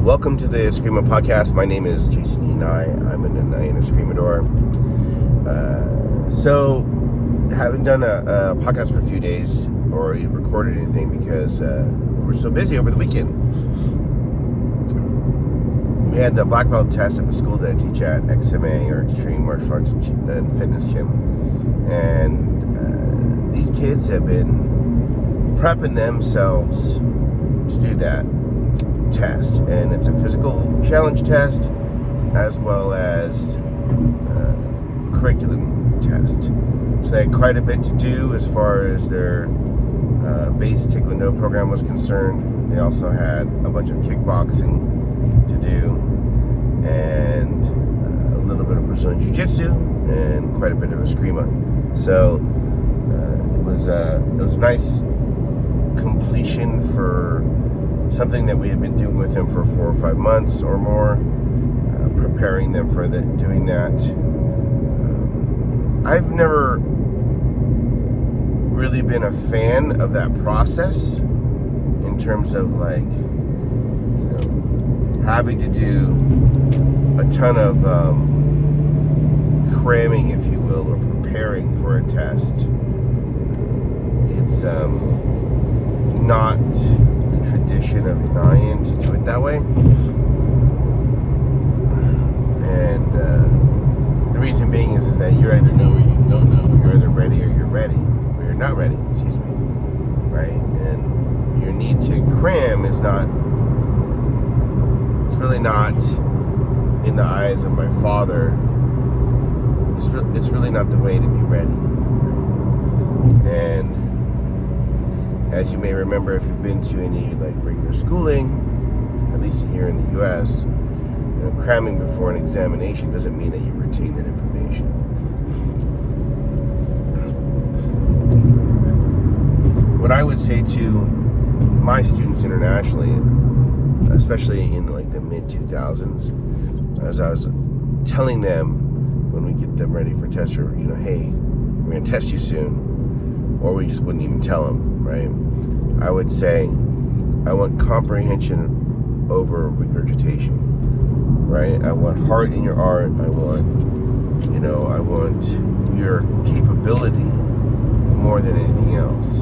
Welcome to the Eskrima podcast. My name is Jason Inay. I'm an Inayan Eskrima. So, haven't done a podcast for a few days or recorded anything because we were so busy over the weekend. We had the black belt test at the school that I teach at, XMA, or Extreme Martial Arts and Fitness Gym. And these kids have been prepping themselves to do that test, and it's a physical challenge test as well as curriculum test. So they had quite a bit to do as far as their base Taekwondo program was concerned. They also had a bunch of kickboxing to do and a little bit of Brazilian Jiu-Jitsu and quite a bit of Eskrima. So it was a nice completion for something that we had been doing with him for 4 or 5 months or more, preparing them for doing that. I've never really been a fan of that process in terms of having to do a ton of cramming, if you will, or preparing for a test. It's not the tradition of Inayan to do it that way. And the reason being is that you either know or you don't know. You're either ready or you're ready, or you're not ready, excuse me. Right? And your need to cram is not, it's really not, in the eyes of my father, it's really not the way to be ready. Right? And as you may remember, if you've been to any regular schooling, at least here in the U.S., cramming before an examination doesn't mean that you retain that information. What I would say to my students internationally, especially in the mid-2000s, as I was telling them when we get them ready for tests, or hey, we're going to test you soon, or we just wouldn't even tell them, right? I would say, I want comprehension over regurgitation, right? I want heart in your art. I want your capability more than anything else,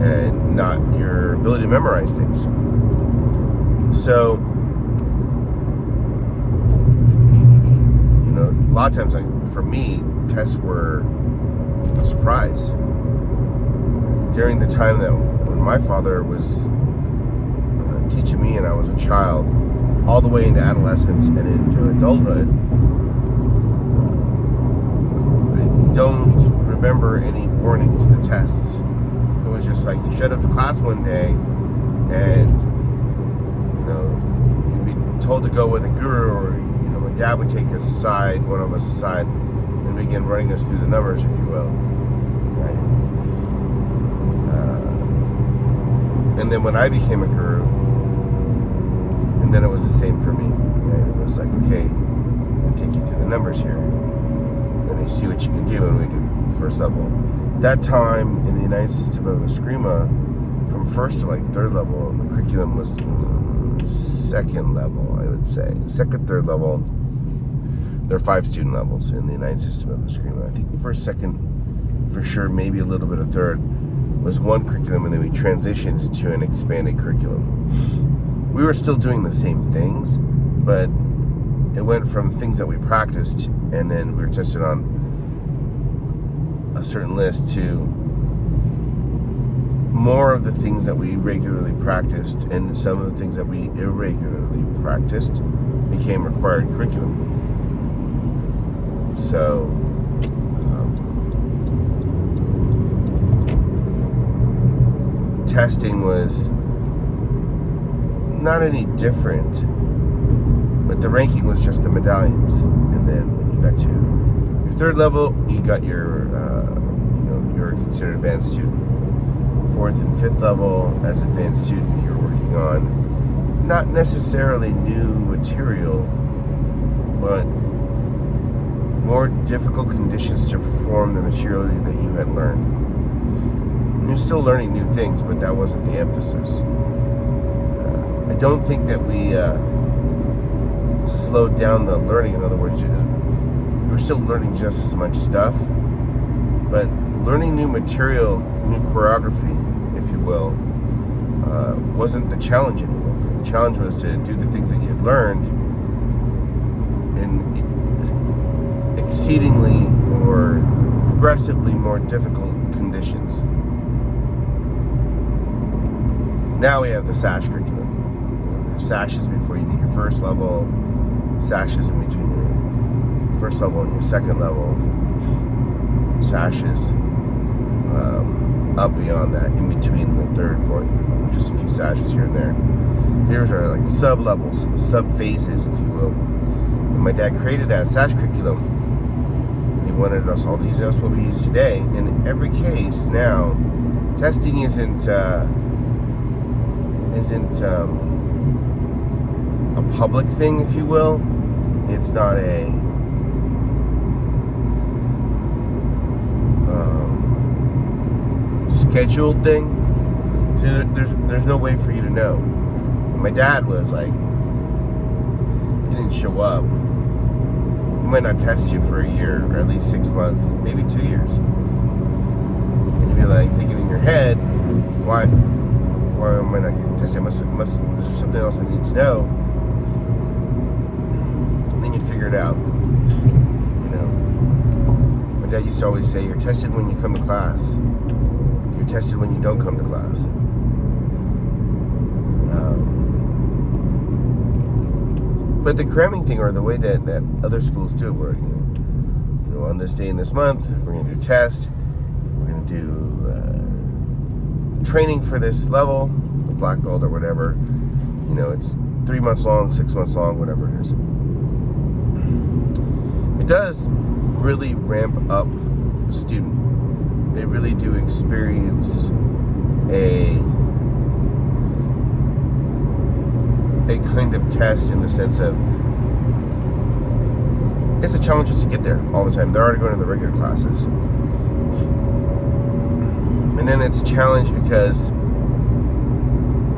and not your ability to memorize things. So, a lot of times, for me, tests were a surprise. During the time that when my father was teaching me and I was a child, all the way into adolescence and into adulthood, I don't remember any warning to the tests. It was just like you showed up to class one day and you'd be told to go with a guru, or my dad would take us aside, one of us aside, and begin running us through the numbers, if you will. And then when I became a guru, and then it was the same for me. Right? It was like, okay, I'm going to take you through the numbers here. Let me see what you can do, and we do first level. That time in the Inayan System of Eskrima, from first to third level, the curriculum was second level, I would say. Second, third level. There are 5 student levels in the Inayan System of Eskrima. I think first, second, for sure, maybe a little bit of third, was one curriculum, and then we transitioned to an expanded curriculum. We were still doing the same things, but it went from things that we practiced and then we were tested on a certain list to more of the things that we regularly practiced, and some of the things that we irregularly practiced became required curriculum. So testing was not any different, but the ranking was just the medallions. And then when you got to your third level, you got your you're considered advanced student. Fourth and fifth level, as advanced student, you're working on not necessarily new material, but more difficult conditions to perform the material that you had learned. You're still learning new things, but that wasn't the emphasis. I don't think that we slowed down the learning. In other words, we were still learning just as much stuff, but learning new material, new choreography, if you will, wasn't the challenge any longer. The challenge was to do the things that you had learned in exceedingly or progressively more difficult conditions. Now we have the SASH curriculum. There's sashes before you get your first level, sashes in between your first level and your second level, sashes up beyond that, in between the third, fourth, fifth level, just a few sashes here and there. These are like sub-levels, sub-phases, if you will. And my dad created that SASH curriculum, and he wanted us all to use. That's what we use today. In every case now, testing isn't a public thing, if you will. It's not a scheduled thing. So there's no way for you to know. And my dad was like, he didn't show up, he might not test you for a year, or at least 6 months, maybe 2 years. And you'd be like thinking in your head, why am I not getting tested? Is there something else I need to know? And then you'd figure it out. You know, my dad used to always say, you're tested when you come to class. You're tested when you don't come to class. But the cramming thing, or the way that other schools do it, where you know, on this day in this month, we're going to do a test, we're going to do training for this level, a black belt or whatever. You know, it's 3 months long, 6 months long, whatever it is. It does really ramp up the student. They really do experience a kind of test, in the sense of it's a challenge just to get there all the time. They're already going to the regular classes. And then it's a challenge because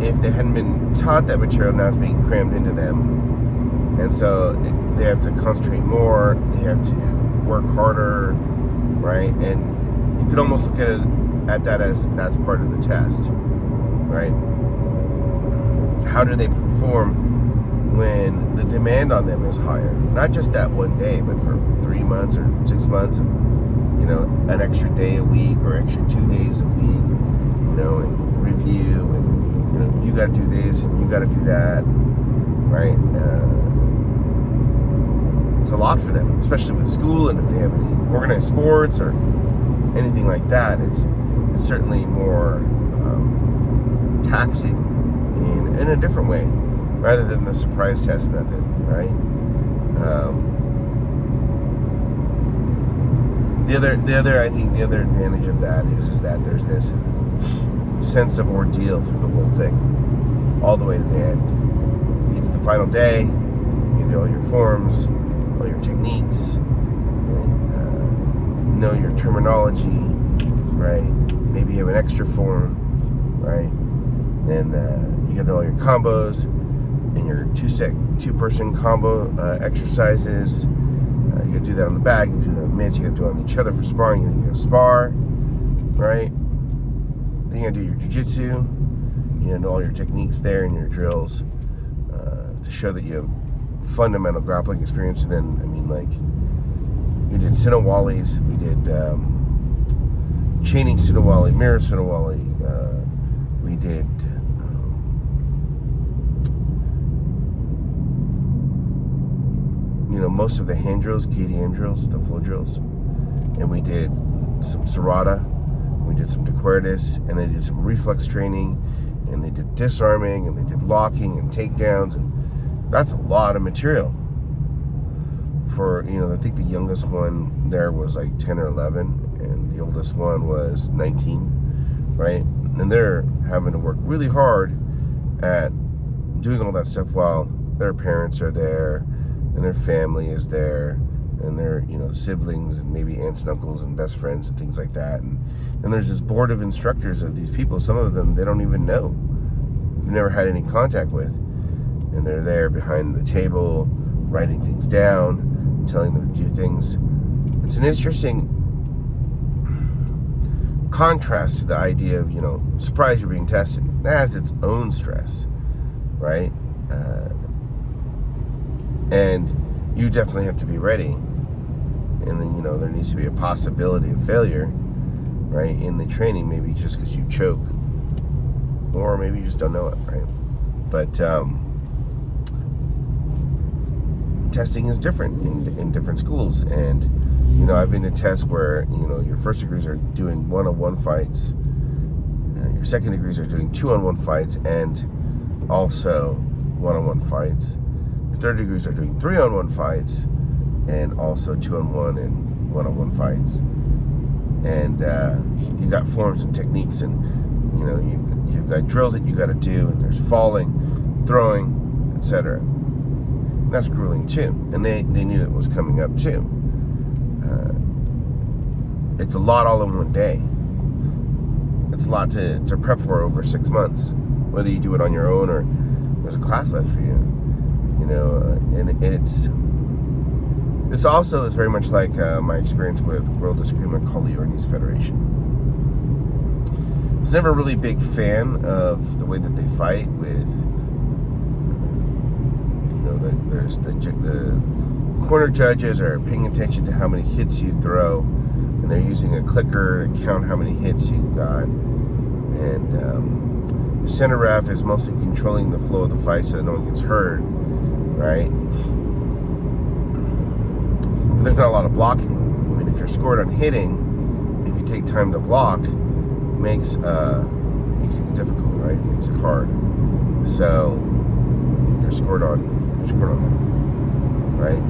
if they hadn't been taught that material, now it's being crammed into them. And so they have to concentrate more, they have to work harder, right? And you could almost look at that as that's part of the test, right? How do they perform when the demand on them is higher? Not just that one day, but for 3 months or 6 months, and, you know, an extra day a week or extra 2 days a week, you know, and review, and, you know, you got to do this and you got to do that, right? It's a lot for them, especially with school, and if they have any organized sports or anything like that, it's certainly more taxing in a different way, rather than the surprise test method, right? The other advantage of that is that there's this sense of ordeal through the whole thing, all the way to the end. You get to the final day, you do all your forms, all your techniques, know your terminology, right? Maybe you have an extra form, right? Then you got to know all your combos and your two-person combo exercises. You got to do that on the back. You do that on the mitts. You got to do it on each other for sparring. You got to spar, right? Then you got to do your jiu-jitsu. You know all your techniques there and your drills to show that you have fundamental grappling experience. And then, I mean, like, we did Sinawali's, we did chaining Sinawali, mirror Sinawali, we did you know, most of the hand drills, KDM drills, the flow drills, and we did some Serrata, we did some de cuerdas, and they did some reflex training, and they did disarming, and they did locking and takedowns, and that's a lot of material. For, you know, I think the youngest one there was like 10 or 11, and the oldest one was 19, right? And they're having to work really hard at doing all that stuff while their parents are there, and their family is there, and their, you know, siblings, and maybe aunts and uncles and best friends and things like that. And there's this board of instructors of these people. Some of them they don't even know, we've never had any contact with. and they're there behind the table, writing things down, telling them to do things. It's an interesting contrast to the idea of, surprise, you're being tested. That has its own stress, right? And you definitely have to be ready. And then, there needs to be a possibility of failure, right, in the training, maybe just because you choke, or maybe you just don't know it, right? But testing is different in different schools. And, I've been to tests where, your first degrees are doing one-on-one fights, your second degrees are doing two-on-one fights, and also one-on-one fights. Your third degrees are doing three-on-one fights, and also two-on-one and one-on-one fights. And you got forms and techniques, and you've got drills that you got to do, and there's falling, throwing, etc. That's grueling too, and they knew it was coming up too. It's a lot all in one day. It's a lot to prep for over 6 months, whether you do it on your own or there's a class left for you. And it's also very much like my experience with World Eskrima Kaliornis Federation. I was never really a big fan of the way that they fight with, there's the corner judges are paying attention to how many hits you throw, and they're using a clicker to count how many hits you got. And center ref is mostly controlling the flow of the fight so that no one gets hurt, right? But there's not a lot of blocking. I mean, if you're scored on hitting, if you take time to block, makes things difficult, right? It makes it hard. So you're scored on that, right?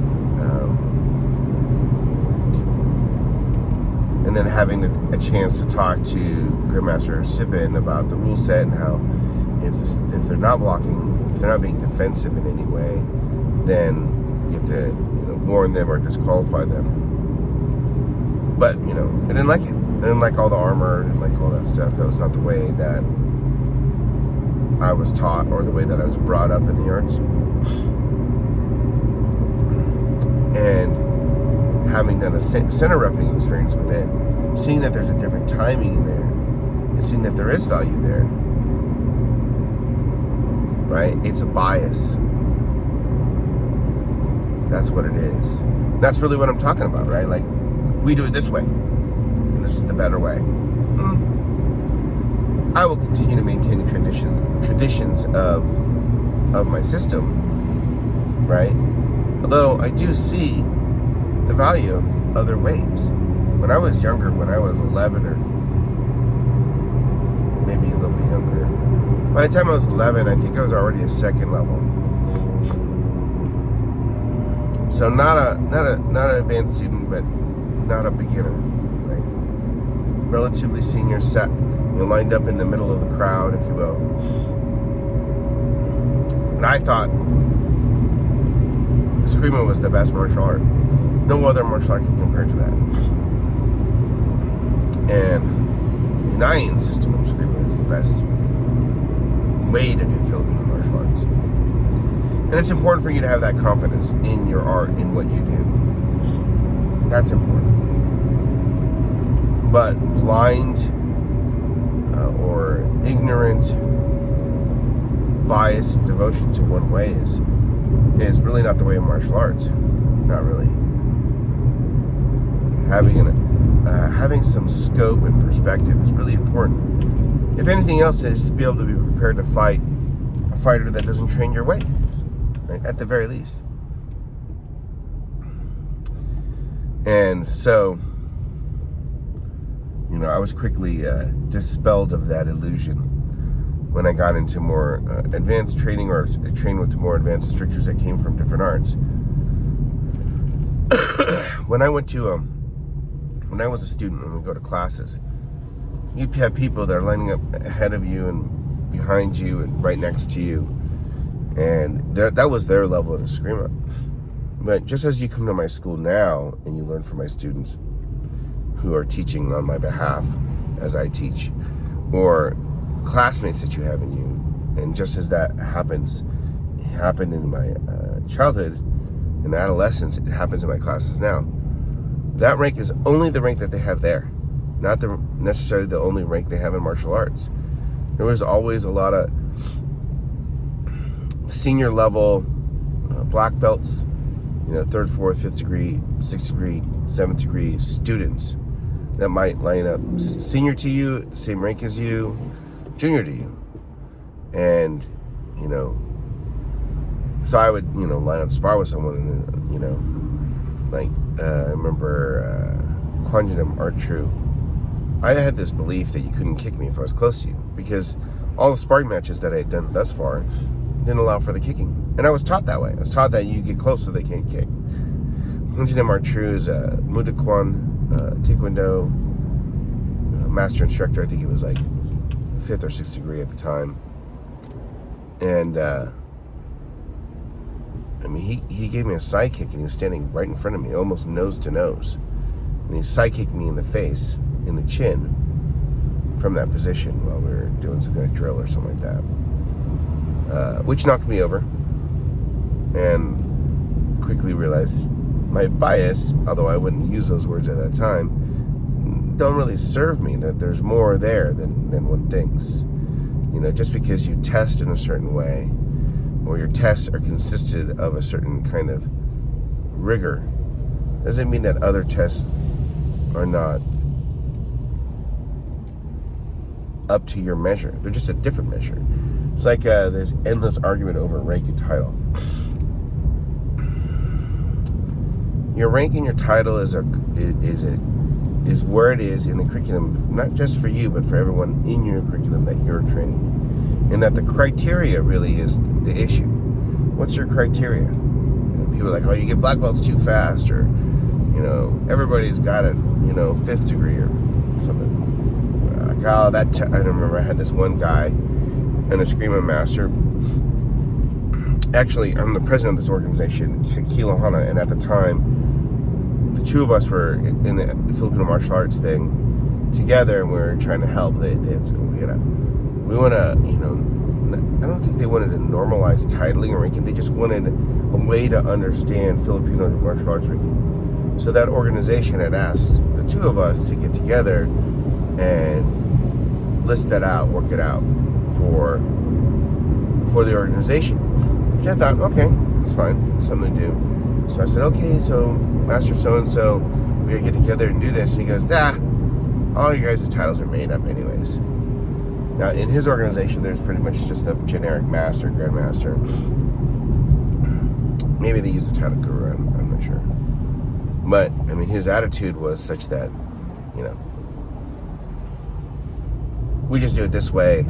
And then having a chance to talk to Grandmaster Sipin about the rule set and how if they're not blocking, if they're not being defensive in any way, then you have to warn them or disqualify them. But I didn't like it. I didn't like all the armor. I didn't like all that stuff. That was not the way that I was taught or the way that I was brought up in the arts. And having done a center roughing experience with it, seeing that there's a different timing in there, and seeing that there is value there, right? It's a bias. That's what it is. That's really what I'm talking about, right? Like, we do it this way, and this is the better way. I will continue to maintain the traditions of my system, right? Although I do see the value of other ways. When I was younger, when I was 11 or maybe a little bit younger, by the time I was 11, I think I was already a second level. So not an advanced student, but not a beginner, right? Relatively senior, set, lined up in the middle of the crowd, if you will. And I thought Eskrima was the best martial art. No other martial art can compare to that. And the Inayan System of Eskrima is the best way to do Filipino martial arts. And it's important for you to have that confidence in your art, in what you do. That's important. But blind or ignorant bias and devotion to one way is really not the way of martial arts. Not really. Having some scope and perspective is really important. If anything else, is to be able to be prepared to fight a fighter that doesn't train your way, right? At the very least. And so, I was quickly dispelled of that illusion when I got into more advanced training, or trained with more advanced instructors that came from different arts. When I was a student, when we go to classes, you'd have people that are lining up ahead of you and behind you and right next to you, and that was their level of Eskrima. But just as you come to my school now and you learn from my students who are teaching on my behalf as I teach, or classmates that you have in you, and just as that happens happened in my childhood and adolescence. It happens in my classes now. That rank is only the rank that they have there, not necessarily the only rank they have in martial arts. There was always a lot of senior level black belts, 3rd, 4th, 5th degree, 6th degree, 7th degree students that might line up senior to you, same rank as you, junior to you. And, so I would, line up spar with someone and then, I remember Quanjinam Art True. I had this belief that you couldn't kick me if I was close to you, because all the sparring matches that I had done thus far didn't allow for the kicking. And I was taught that way. I was taught that you get close so they can't kick. Quanjinam Art True is a Mudakwan Taekwondo master instructor. I think he was like 5th or 6th degree at the time. And he gave me a side kick, and he was standing right in front of me, almost nose to nose. And he side kicked me in the face, in the chin, from that position while we were doing some kind of drill or something like that. Which knocked me over. And quickly realized my bias, although I wouldn't use those words at that time, don't really serve me, that there's more there than one thinks. Just because you test in a certain way, or your tests are consisted of a certain kind of rigor, doesn't mean that other tests are not up to your measure. They're just a different measure. It's like this endless argument over rank and title. Your rank and your title is where it is in the curriculum, not just for you, but for everyone in your curriculum that you're training. And that the criteria really is the issue. What's your criteria? People are like, oh, you get black belts too fast, or, everybody's got it, 5th degree or something. Like, oh, I remember I had this one guy, an Eskrima master. Actually, I'm the president of this organization, Kilohana, and at the time, the two of us were in the Filipino Martial Arts thing together, and we were trying to help. We want to, I don't think they wanted to normalize titling or ranking. They just wanted a way to understand Filipino martial arts ranking. So that organization had asked the two of us to get together and list that out, work it out for the organization. Which I thought, okay, that's fine, something to do. So I said, okay, so Master so-and-so, we're going to get together and do this. And he goes, all you guys' titles are made up anyways. Now, in his organization, there's pretty much just a generic master, grandmaster. Maybe they use the title guru, I'm not sure. But, his attitude was such that, we just do it this way.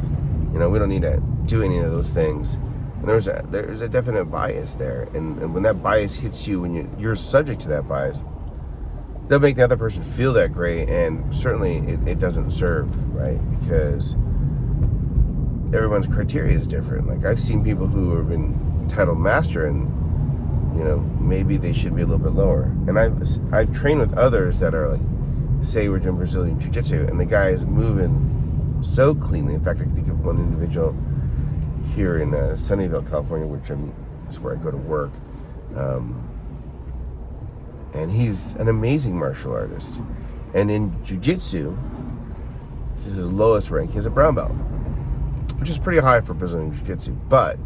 We don't need to do any of those things. And there's a definite bias there. And when that bias hits you, when you're subject to that bias, they'll make the other person feel that great. And certainly it doesn't serve, right? Because everyone's criteria is different. Like, I've seen people who have been titled master, and maybe they should be a little bit lower. And I've trained with others that are like, say we're doing Brazilian Jiu-Jitsu, and the guy is moving so cleanly. In fact, I can think of one individual here in Sunnyvale, California, which is where I go to work, and he's an amazing martial artist. And in Jiu-Jitsu, this is his lowest rank. He has a brown belt, which is pretty high for Brazilian Jiu-Jitsu, but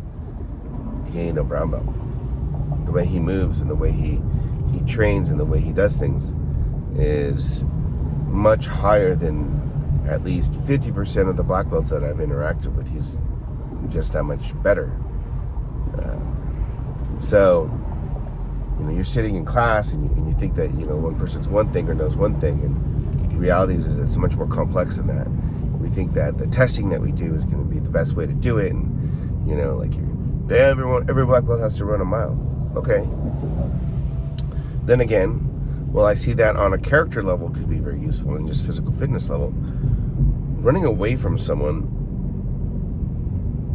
he ain't no brown belt. The way he moves and the way he trains and the way he does things is much higher than at least 50% of the black belts that I've interacted with. He's just that much better. So, you're sitting in class and you think that, one person's one thing or knows one thing, and the reality is it's much more complex than that. We think that the testing that we do is going to be the best way to do it, and every black belt has to run a mile. Okay. Then again, well, I see that on a character level could be very useful, and just physical fitness level. Running away from someone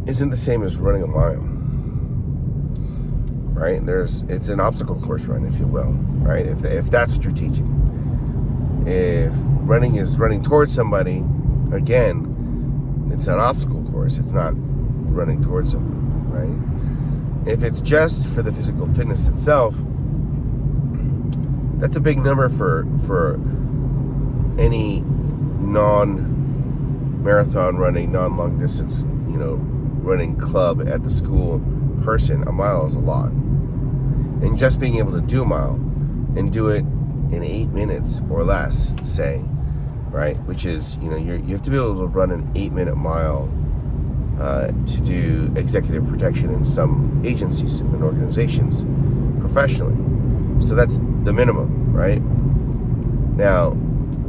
isn't the same as running a mile, right? It's an obstacle course run, if you will, right? If that's what you're teaching. If running is running towards somebody, again, it's an obstacle course. It's not running towards somebody, right? If it's just for the physical fitness itself, that's a big number for any non-marathon running, non-long distance, running club at the school person. A mile is a lot. And just being able to do a mile and do it in 8 minutes or less, say, right? Which is, you have to be able to run an 8-minute mile to do executive protection in some agencies and organizations professionally. So that's the minimum, right? Now,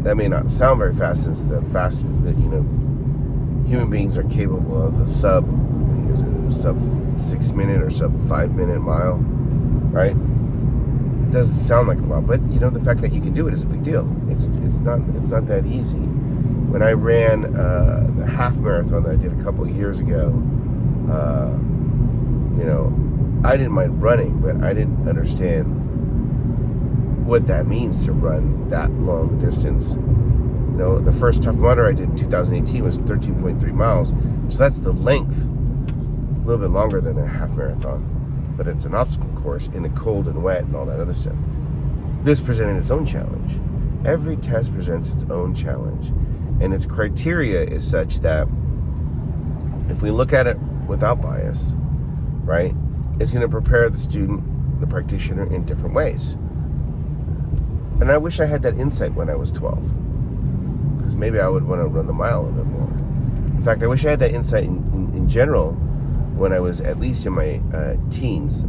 that may not sound very fast, since the fastest that human beings are capable of a sub 6 minute or sub 5 minute mile, right? It doesn't sound like a lot, but the fact that you can do it is a big deal. It's not that easy. When I ran the half marathon that I did a couple of years ago, I didn't mind running, but I didn't understand what that means to run that long distance. The first Tough Mudder I did in 2018 was 13.3 miles, so that's the length, a little bit longer than a half marathon, but it's an obstacle course in the cold and wet and all that other stuff. This presented its own challenge. Every test presents its own challenge, and its criteria is such that if we look at it without bias, right, it's going to prepare the student, the practitioner, in different ways. And I wish I had that insight when I was 12, because maybe I would want to run the mile a little bit more. In fact, I wish I had that insight in general when I was at least in my teens,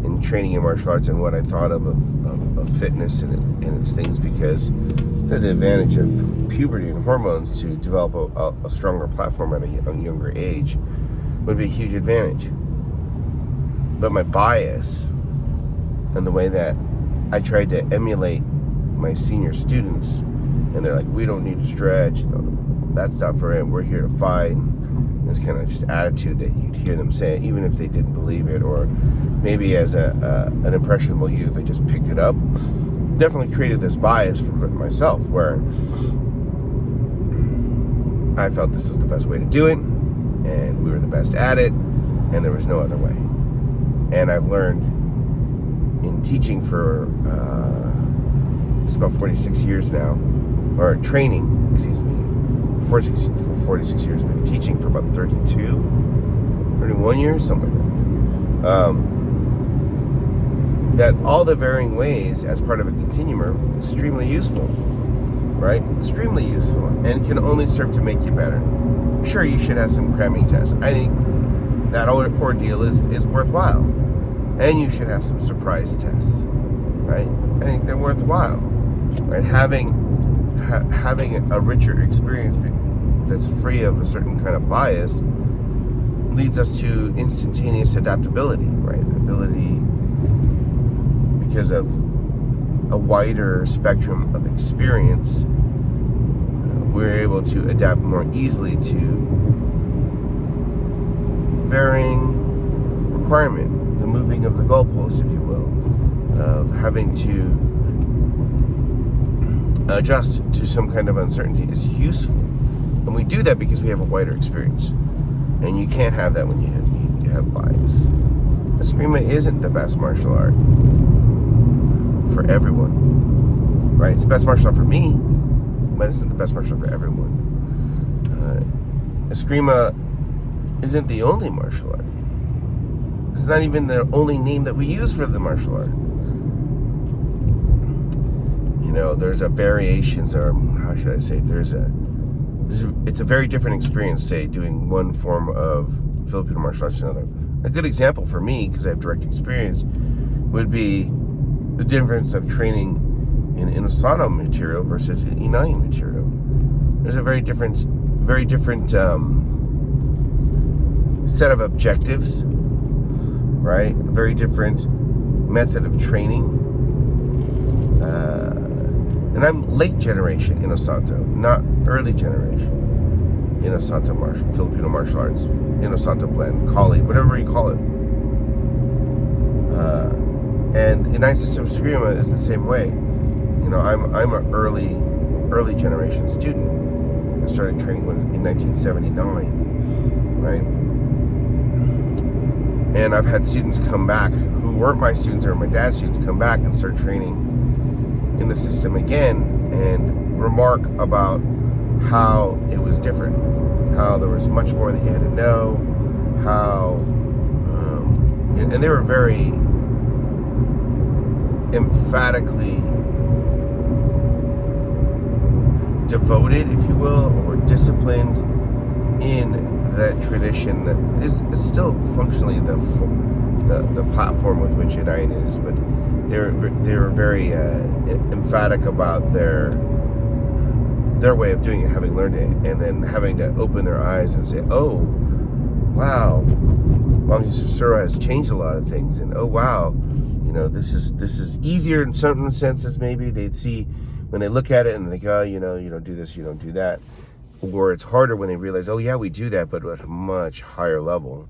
in training in martial arts, and what I thought of fitness and its things, because the advantage of puberty and hormones to develop a stronger platform at a younger age would be a huge advantage. But my bias and the way that I tried to emulate my senior students, and they're like, we don't need to stretch, that's not for it, we're here to fight. And it's kind of just attitude that you'd hear them say, even if they didn't believe it, or maybe as an impressionable youth, I just picked it up. Definitely created this bias for myself, where I felt this was the best way to do it, and we were the best at it, and there was no other way. And I've learned in teaching for it's about 46 years now, or training, excuse me, for 46 years, been teaching for about 31 years, something like that. That all the varying ways as part of a continuum are extremely useful, right? Extremely useful, and can only serve to make you better. Sure, you should have some cramming tests. I think that ordeal is worthwhile, and you should have some surprise tests, right? I think they're worthwhile, right? Having a richer experience that's free of a certain kind of bias leads us to instantaneous adaptability, right? The ability, because of a wider spectrum of experience, we're able to adapt more easily to varying requirement, the moving of the goalpost, if you will, of having to adjust to some kind of uncertainty is useful. And we do that because we have a wider experience. And you can't have that when you have bias. Eskrima isn't the best martial art for everyone, right? It's the best martial art for me, but it's not the best martial art for everyone. Eskrima isn't the only martial art. It's not even the only name that we use for the martial art. There's a variations, or how should I say, it's a very different experience, say, doing one form of Filipino martial arts to another. A good example for me, because I have direct experience, would be the difference of training in Inayan material versus Inayan material. There's a very different set of objectives, right? A very different method of training. And I'm late generation Inayan, not early generation Inayan Filipino martial arts, Inayan blend, Kali, whatever you call it. And Inayan System of Eskrima is the same way. I'm an early generation student. I started training in 1979, right? And I've had students come back who weren't my students or my dad's students come back and start training in the system again and remark about how it was different, how there was much more that you had to know, how, and they were very emphatically devoted, if you will, or disciplined in that tradition that is still functionally the platform with which Inayan is, but they were very emphatic about their way of doing it, having learned it, and then having to open their eyes and say, "Oh, wow, Manghisura has changed a lot of things," and "Oh, wow, this is easier in certain senses." Maybe they'd see when they look at it and they think, "Oh, you don't do this, you don't do that." Or it's harder when they realize, oh yeah, we do that, but at a much higher level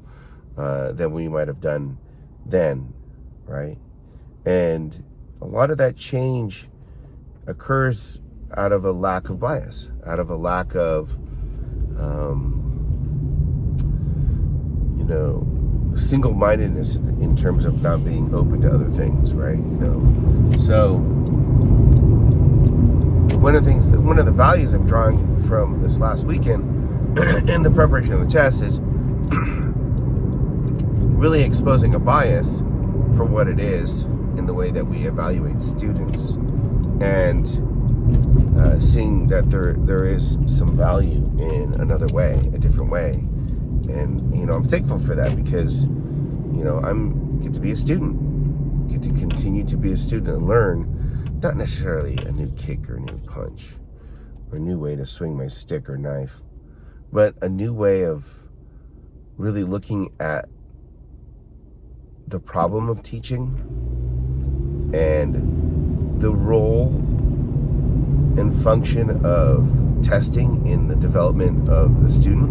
than we might have done then, right? And a lot of that change occurs out of a lack of bias, out of a lack of, single-mindedness in terms of not being open to other things, right? So one of the values I'm drawing from this last weekend in the preparation of the test is really exposing a bias for what it is in the way that we evaluate students, and seeing that there is some value in another way, a different way. And I'm thankful for that, because I'm get to be a student, get to continue to be a student and learn. Not necessarily a new kick or a new punch or a new way to swing my stick or knife, but a new way of really looking at the problem of teaching and the role and function of testing in the development of the student.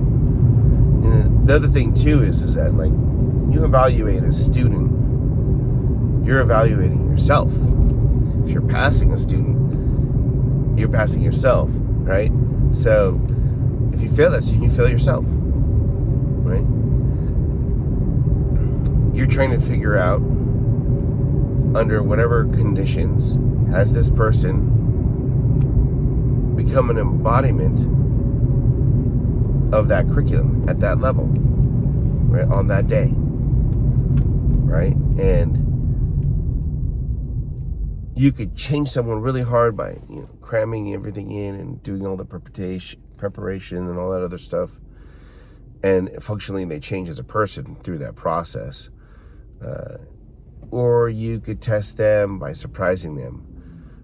And the other thing too is that, like, when you evaluate a student, you're evaluating yourself. If you're passing a student, you're passing yourself, right? So if you fail that student, you fail yourself, right? You're trying to figure out, under whatever conditions, has this person become an embodiment of that curriculum at that level, right, on that day, right? And you could change someone really hard by cramming everything in and doing all the preparation and all that other stuff, and functionally they change as a person through that process. Or you could test them by surprising them,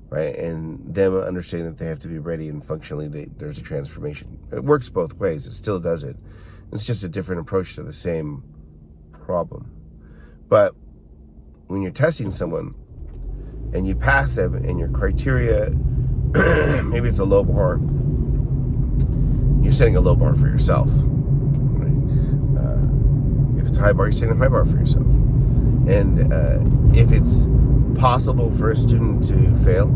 right, and them understanding that they have to be ready, and functionally there's a transformation. It works both ways. It still does it. It's just a different approach to the same problem. But when you're testing someone and you pass them, and your criteria, maybe it's a low bar, you're setting a low bar for yourself, right? If it's a high bar, you're setting a high bar for yourself. And if it's possible for a student to fail,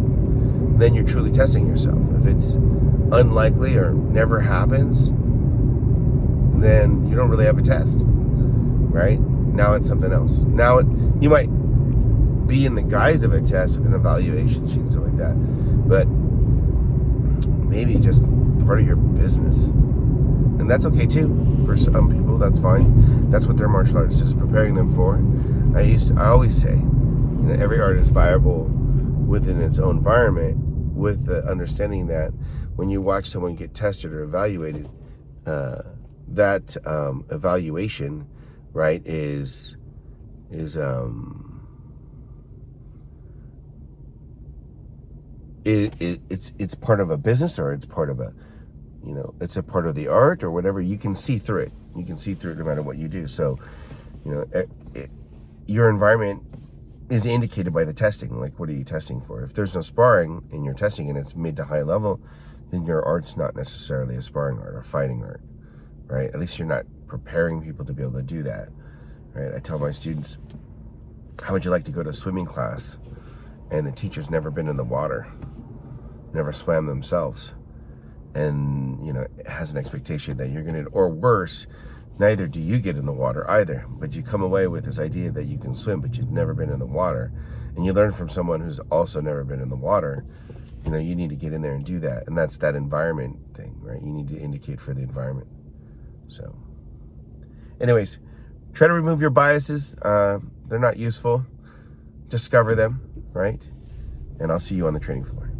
then you're truly testing yourself. If it's unlikely or never happens, then you don't really have a test, right? Now it's something else. Now you might be in the guise of a test with an evaluation sheet and stuff like that, but maybe just part of your business. And that's okay too. For some people, that's fine. That's what their martial arts is preparing them for. I always say, every art is viable within its own environment, with the understanding that when you watch someone get tested or evaluated, that evaluation, right, it's part of a business, or it's part of it's a part of the art or whatever. You can see through it. You can see through it no matter what you do. So, your environment is indicated by the testing. Like, what are you testing for? If there's no sparring and you're testing and it's mid to high level, then your art's not necessarily a sparring art or fighting art, right? At least you're not preparing people to be able to do that, right? I tell my students, how would you like to go to a swimming class and the teacher's never been in the water, never swam themselves, and has an expectation that you're going to, or worse, Neither do you get in the water either, but you come away with this idea that you can swim, but you've never been in the water. And you learn from someone who's also never been in the water, you know, you need to get in there and do that. And that's that environment thing, right? You need to indicate for the environment. So anyways, try to remove your biases. They're not useful. Discover them, right? And I'll see you on the training floor.